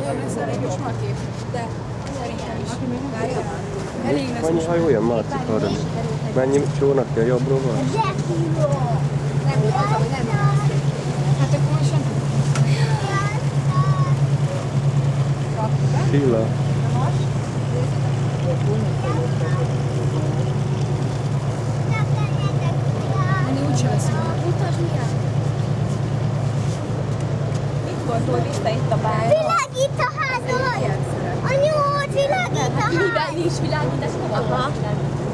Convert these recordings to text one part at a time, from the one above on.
Először egy kis makép, de szerintem is. Elég lesz. Mennyi hajó olyan Márcik arra? Mennyi csónakja jobbról van? Nem, az, hogy nem. Hát akkor most sem. Csilla. Ennél úgyse veszünk. Mit gondolt vissza itt a bár? Világít a házon! Anyu, hogy világít a ház! Nincs világítás, hova?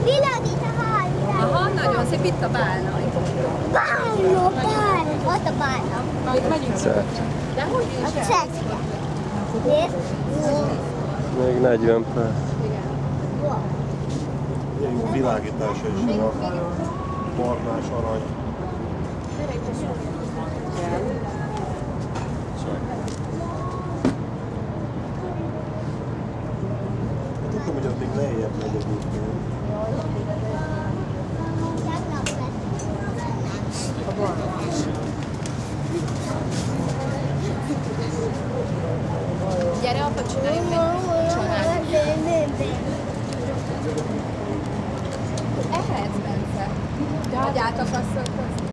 Világít a ház! Aha, nagyon szép, itt a bálna. Bálna, bálna! Ott a bálna. Megyünk. Szert. De hogy A is? cseske. Nézd! Még 40 perc. Ilyen jó világítása is van. Barnás arany. Tudom, hogy az még lejjebb megy egyébként. Gyere, apa, csináljunk egy csodát. Ehetsz, Bence. De hogy át akarsz